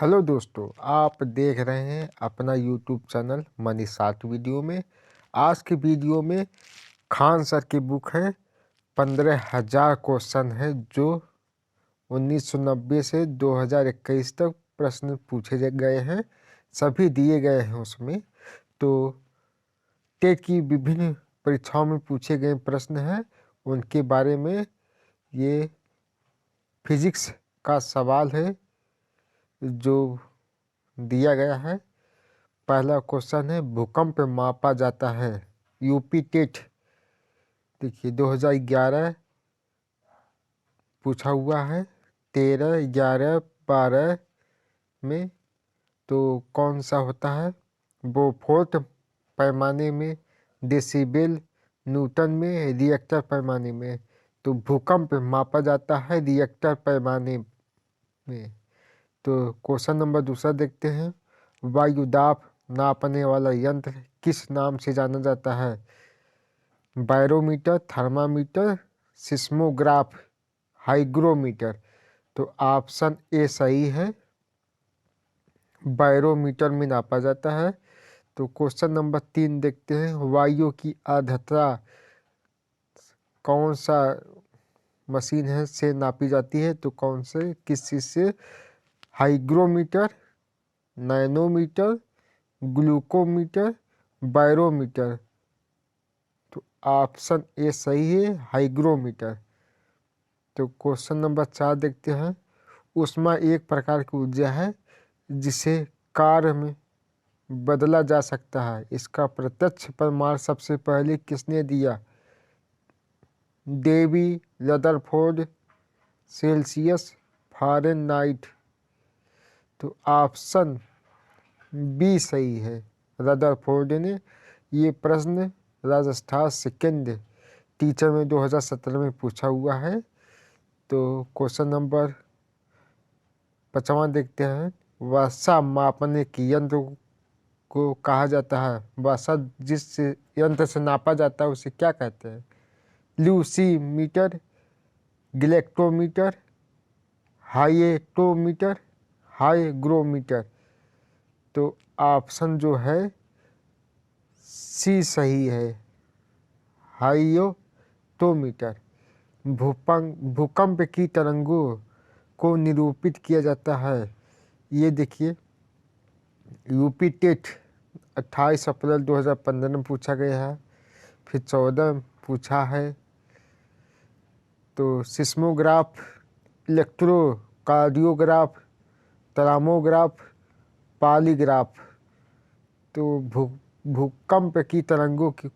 Hello दोस्तों, आप देख रहे हैं अपना YouTube channel money short video में। आज की वीडियो में खान सर की बुक है 15,000 क्वेश्चन है जो 1990 से 2021 तक प्रश्न पूछे गए हैं, सभी दिए गए हैं उसमें। तो टेट की विभिन्न परीक्षाओं में पूछे गए प्रश्न हैं, उनके बारे में ये फिजिक्स का सवाल है जो दिया गया है। पहला क्वेश्चन है, भूकंप मापा जाता है। यूपी टेट देखिए 2011 पूछा हुआ है, 13, 11, 12 में। तो कौन सा होता है? बोफोर्ट पैमाने में, डेसिबल, न्यूटन में, रिएक्टर पैमाने में। तो भूकंप मापा जाता है रिएक्टर पैमाने में। तो क्वेश्चन नंबर दूसरा देखते हैं, वायुदाब नापने वाला यंत्र किस नाम से जाना जाता है? Barometer, thermometer, seismograph, hygrometer. तो ऑप्शन ए सही है, बैरोमीटर में नापा जाता है। तो क्वेश्चन नंबर 3 देखते हैं, वायु की आर्द्रता कौन सा मशीन है से नापी जाती है? तो कौन से किस चीज़ से? Hygrometer, nanometer, glucometer, barometer. तो ऑप्शन ए सही है, हाइग्रोमीटर। तो क्वेश्चन नंबर 4 देखते हैं, ऊष्मा एक प्रकार की ऊर्जा है जिसे कार्य में बदला जा सकता है। इसका प्रत्यक्ष प्रमाण सबसे पहले किसने दिया? Davy, Rutherford, Celsius, Fahrenheit. तो ऑप्शन बी सही है, रदरफोर्ड ने। ये प्रश्न राजस्थान सेकेंड टीचर में 2017 में पूछा हुआ है। तो क्वेश्चन नंबर 55 देखते हैं, वर्षा मापने के यंत्र को कहा जाता है? वर्षा जिस यंत्र से नापा जाता है उसे क्या कहते हैं? ल्यूसीमीटर, ग्लेक्टोमीटर, हाइएटोमीटर, हाइग्रोमीटर। तो ऑप्शन जो है सी सही है, हाइएटोमीटर। भूकंप की तरंगों को निरूपित किया जाता है। ये देखिए यूपी टेट 28 अप्रैल 2015 में पूछा गया है, फिर 14 में पूछा है। तो सिस्मोग्राफ, इलेक्ट्रोकार्डियोग्राफ, थर्मोग्राफ, पॉलीग्राफ। तो भूकंप की तरंगों की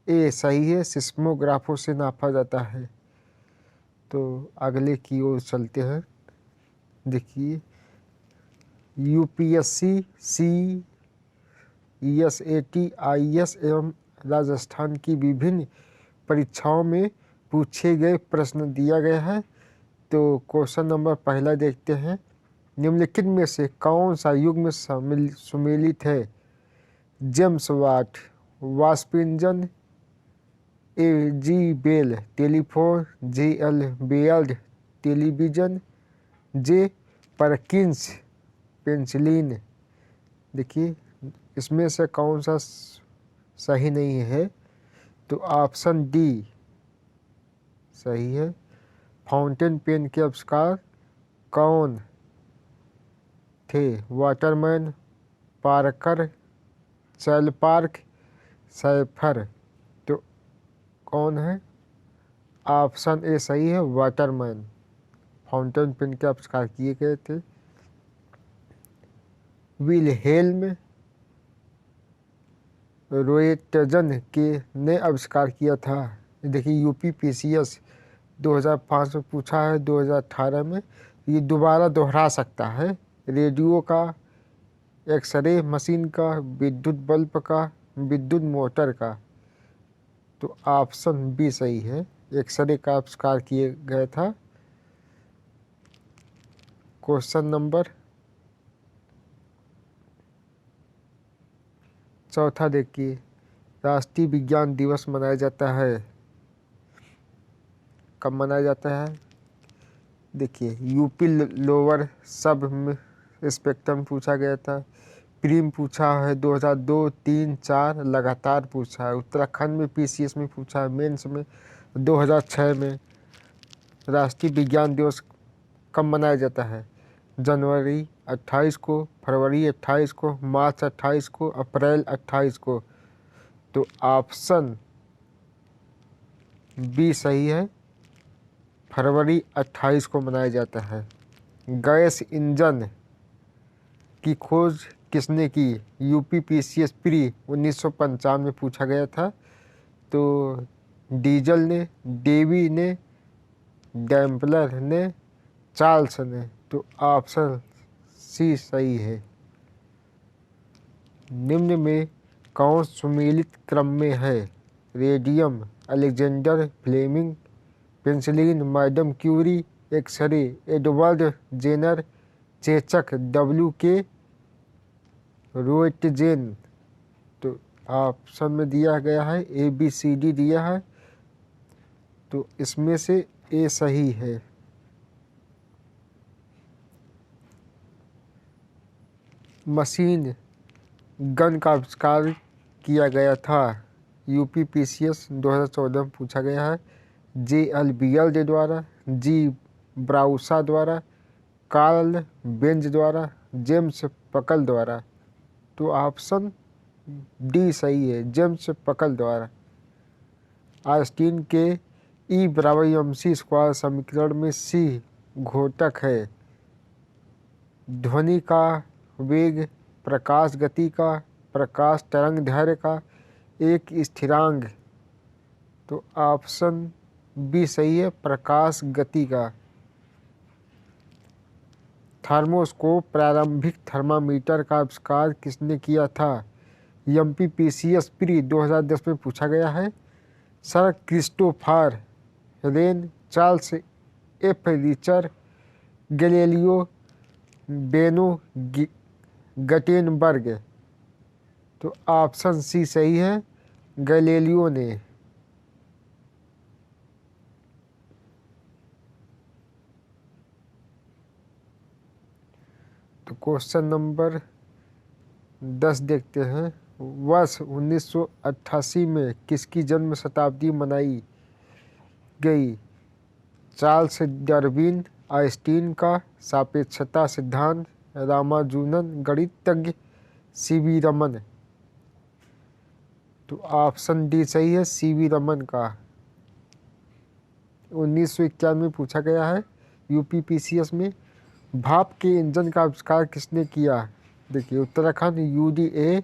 ए सही है, सिस्मोग्राफों से नापा जाता है। तो अगले की ओर चलते हैं। देखिए यूपीएससी, सीईएसएटी, आईएएस एवं राजस्थान की विभिन्न परीक्षाओं में पूछे गए प्रश्न दिया गया है। तो क्वेश्चन नंबर पहला देखते हैं, निम्नलिखित में से कौन सा युग्म सुमेलित है? जेम्स वाट, वाष्प engine, A G Bell telephone, J L Baird television, J Perkins penicillin. देखिए इसमें से कौन सा सही नहीं है? तो ऑप्शन डी सही है। फाउंटेन पेन के आविष्कार कौन थे? Waterman, Parker, Chelpark, Sheaffer. तो कौन है? ऑप्शन ए सही है, वाटरमैन। फाउंटेन पेन के आविष्कार किए गए थे। विलहेल्म रोएटजन के ने आविष्कार किया था। देखिए यूपीपीसीएस 2005 में पूछा है, 2018 में। ये दोबारा दोहरा सकता है। रेडियो का, एक्सरे मशीन का, विद्युत बल्ब का, विद्युत मोटर का। तो ऑप्शन बी सही है, एक्सरे का आविष्कार किए गया था। क्वेश्चन नंबर चौथा देखिए, राष्ट्रीय विज्ञान दिवस मनाया जाता है, कब मनाया जाता है? देखिए यूपी लोअर सब स्पेक्ट्रम पूछा गया था। प्रीम पूछा है 2002, 3, 4 लगातार पूछा है। उत्तराखंड में पीसीएस में पूछा है, मेंस में 2006 में। राष्ट्रीय विज्ञान दिवस कब मनाया जाता है? जनवरी 28 को, फरवरी 28 को, मार्च 28 को, अप्रैल 28 को। तो ऑप्शन बी सही है, फरवरी 28 को मनाया जाता है। गैस इंजन की खोज किसने की? यूपी पीसीएस प्री 1955 में पूछा गया था। तो डीजल ने, डेवी ने, डैम्पलर ने, चार्ल्स ने। तो ऑप्शन सी सही है। निम्न में कौन सुमेलित क्रम में है? Radium, Alexander Fleming, penicillin, madam Curie, X ray, Edward Jenner, चेचक, WK रोएटजेन। तो ऑप्शन में दिया गया है ABCD दिया है, तो इसमें से ए सही है। मशीन गन का आविष्कार किया गया था? यूपी पीसीएस 2014 में पूछा गया है। JL बियर्ड द्वारा, जी ब्राउसा द्वारा, कार्ल बेंज द्वारा, जेम्स पकल द्वारा। तो ऑप्शन डी सही है, जेम्स पकल द्वारा। आइंस्टीन के E=mc² समीकरण में C घोटक है। ध्वनि का वेग, प्रकाश गति का, प्रकाश तरंग दैर्घ्य का, एक स्थिरांक। तो ऑप्शन बी सही है, प्रकाश गति का। थर्मोस्कोप प्रारंभिक थर्मामीटर का आविष्कार किसने किया था? एमपी पीसीएस प्री 2010 में पूछा गया है। Sir Christopher Wren, Charles F Richter, Galileo Beno Gutenberg. तो ऑप्शन सी सही है, गैलीलियो ने। तो क्वेश्चन नंबर 10 देखते हैं। वर्ष 1988 में किसकी जन्म शताब्दी मनाई गई? चार्ल्स डार्विन, आइंस्टीन का सापेक्षता सिद्धांत, रामानुजन गणितज्ञ, सीवी रमन। तो ऑप्शन डी सही है, सीवी रमन का। 1951 में पूछा गया है यूपी पीसीएस में। भाप के इंजन का आविष्कार किसने किया? देखिए उत्तराखंड UDA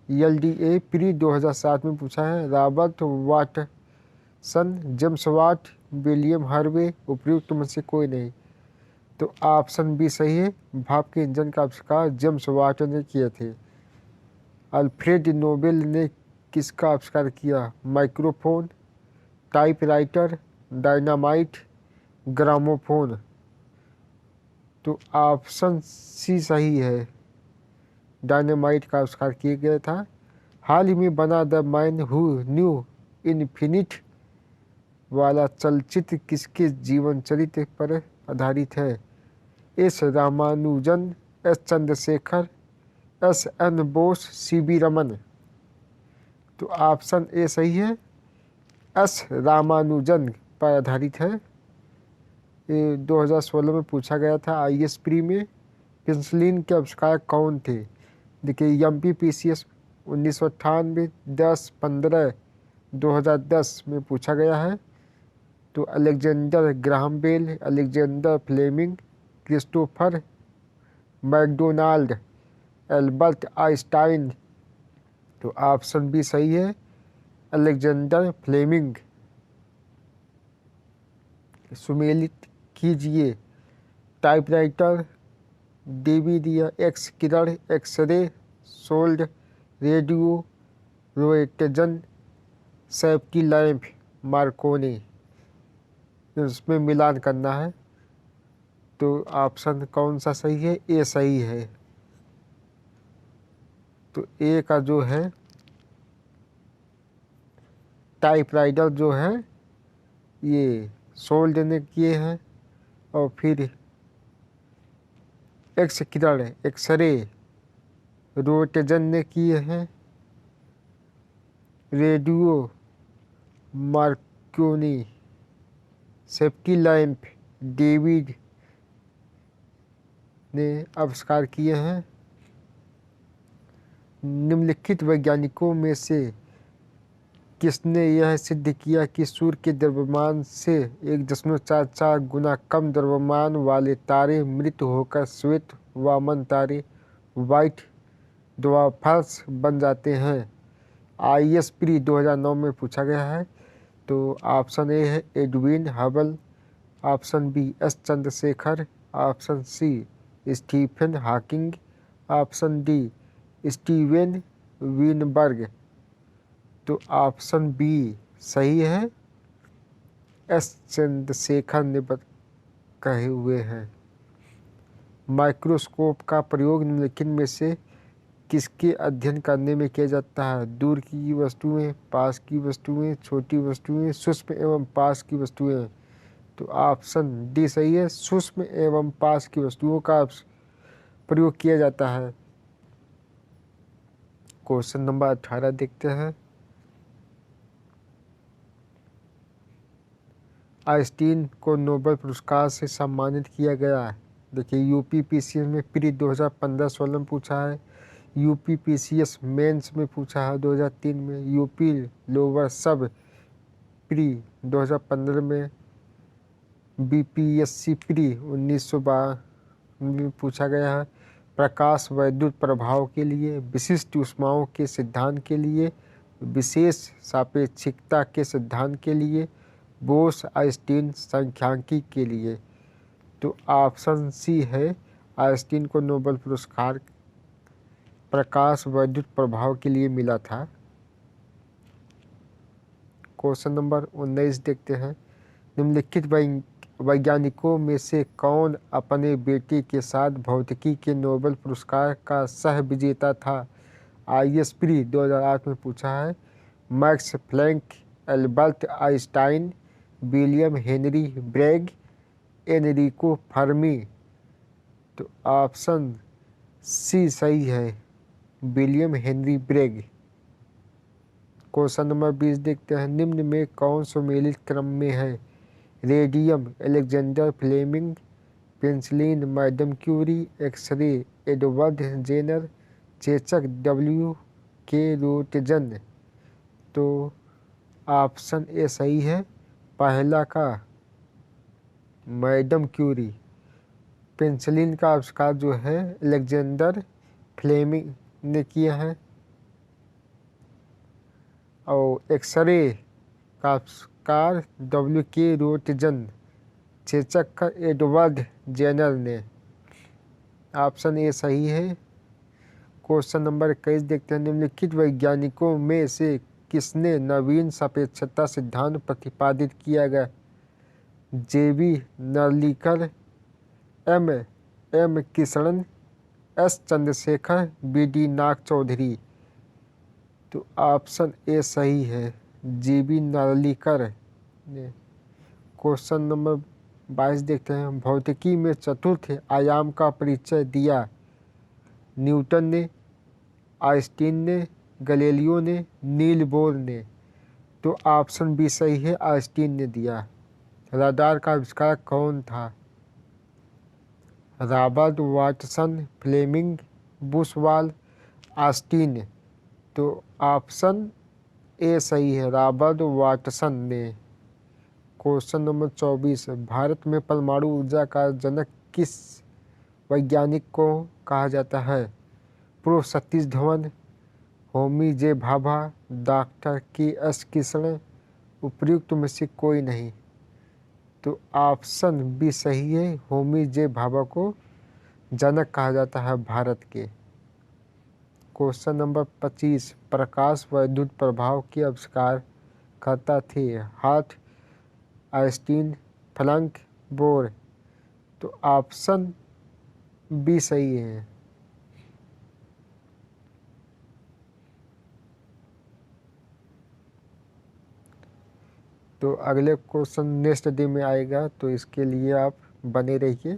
LDA प्री 2007 में पूछा है। Robert Watson, James Watt, William Harvey, उपयुक्त में से कोई नहीं। तो ऑप्शन बी सही है, भाप के इंजन का आविष्कार जेम्स वाट ने किए थे। अल्फ्रेड नोबेल ने किसका आविष्कार किया? Microphone, typewriter, dynamite, gramophone. तो ऑप्शन सी सही है, डायनामाइट का आविष्कार किया गया था। हाल ही में बना the man who new infinite वाला चलचित्र किसके जीवन चरित्र पर आधारित है? S Ramanujan, S Chandrashekhar, SN Bose, CB Raman. तो ऑप्शन ए सही है, एस रामानुजन पर आधारित है। ये 2016 में पूछा गया था IS प्री में। पेंसिलिन के आविष्कारक कौन थे? देखिए एमपी पीसीएस 1998, 10, 15, 2010 में पूछा गया है। तो Alexander Graham Bell, Alexander Fleming, Christopher McDonald, Albert Einstein. तो ऑप्शन बी सही है, अलेक्जेंडर फ्लेमिंग। सुमेलित कीजिए। टाइपराइटर, DVD एक्स किरण, x-ray, Sholes, radio, Roentgen, safety lamp, Marconi. इसमें मिलान करना है। तो ऑप्शन कौन सा सही है? ए सही है। तो ए का जो है टाइपराइटर जो है ये सोल्ड ने किए हैं। और फिर एक्स किरण एक्सरे रोटजन ने किए हैं। Radio Markovnikov safety lamp David ने आविष्कार किए हैं। निम्नलिखित वैज्ञानिकों में से किसने यह सिद्ध किया कि सूर्य के द्रव्यमान से 1.44 गुना कम द्रव्यमान वाले तारे मृत होकर श्वेत वामन तारे व्हाइट ड्वार्फ्स बन जाते हैं? ISPRI 2009 में पूछा गया है। तो ऑप्शन ए है Edwin Hubble, option B S Chandrasekhar, option C Stephen Hawking, option D Steven Weinberg. तो ऑप्शन बी सही है, एस चंद्रशेखर ने कहे हुए हैं। माइक्रोस्कोप का प्रयोग निम्नलिखित में से किसके अध्ययन करने में किया जाता है? दूर की वस्तुएं, पास की वस्तुएं, छोटी वस्तुएं, सूक्ष्म एवं पास की वस्तुएं। तो ऑप्शन डी सही है, सूक्ष्म एवं पास की वस्तुओं का प्रयोग किया जाता है। क्वेश्चन नंबर 18 देखते हैं। आइंस्टीन को नोबेल पुरस्कार से सम्मानित किया गया है। देखिए यूपीपीसीएस में प्री 2015-16 में पूछा है, यूपीपीसीएस मेंस में पूछा है 2003 में, यूपी लोअर सब प्री 2015 में, बीपीएससी प्री 1912 में पूछा गया है। प्रकाश वैद्युत प्रभाव के लिए, विशिष्ट ऊष्माओं के सिद्धांत के लिए, विशेष सापेक्षिकता के सिद्धांत के लिए, बोस आइंस्टीन सांख्यिकी के लिए। तो ऑप्शन सी है, आइंस्टीन को नोबेल पुरस्कार प्रकाश वैद्युत प्रभाव के लिए मिला था। क्वेश्चन नंबर 19 देखते हैं। निम्नलिखित वैज्ञानिकों में से कौन अपने बेटे के साथ भौतिकी के नोबेल पुरस्कार का सह विजेता था? ISPRI 2008 में पूछा है। Max Planck, Albert Einstein, William Henry Bragg, Enrico Fermi. तो ऑप्शन सी सही है, William Henry Bragg. Question number 20 देखते हैं। निम्न में कौन सुमेलित क्रम में है? Radium Alexander Fleming, penicillin madam Curie, X ray Edward Jenner, चेचक WK रोटजन। तो ऑप्शन ए सही है, पहला का मैडम क्यूरी। पेंसिलिन का आविष्कार जो है अलेक्जेंडर फ्लेमिंग ने किया है, और एक्सरे का आविष्कार WK रोटजन, चेचक का एडवर्ड जेनर ने। ऑप्शन ए सही है। क्वेश्चन नंबर 21 देखते हैं। निम्नलिखित वैज्ञानिकों में से किसने नवीन सापेक्षता सिद्धांत प्रतिपादित किया गया? JB Narlikar, M Krishnan, S Chandrashekhar, BD नाग चौधरी। तो ऑप्शन ए सही है, JB नार्लिकर ने। क्वेश्चन नंबर 22 देखते हैं। भौतिकी में चतुर्थ आयाम का परिचय दिया? न्यूटन ने, आइंस्टीन ने, गैलीलियो ने, नील बोर ने। तो ऑप्शन बी सही है, आइंस्टीन ने दिया। रडार का आविष्कार कौन था? रॉबर्ट वाटसन, फ्लेमिंग, बुशवाल, ऑस्टिन। तो ऑप्शन ए सही है, रॉबर्ट वाटसन ने। Question number 24। भारत में परमाणु ऊर्जा का जनक किस वैज्ञानिक को कहा जाता है? प्रो सतीश धवन, होमी जे भाभा, डॉक्टर KS कृष्ण, उपयुक्त में से कोई नहीं। तो ऑप्शन बी सही है, होमी जे भाभा को जनक कहा जाता है भारत के। Question number 25। प्रकाश वैद्युत प्रभाव के आविष्कार करता थे? Hart, Einstein, Planck, Bohr. तो ऑप्शन बी सही है। तो अगले क्वेश्चन नेक्स्ट डे में आएगा, तो इसके लिए आप बने रहिए।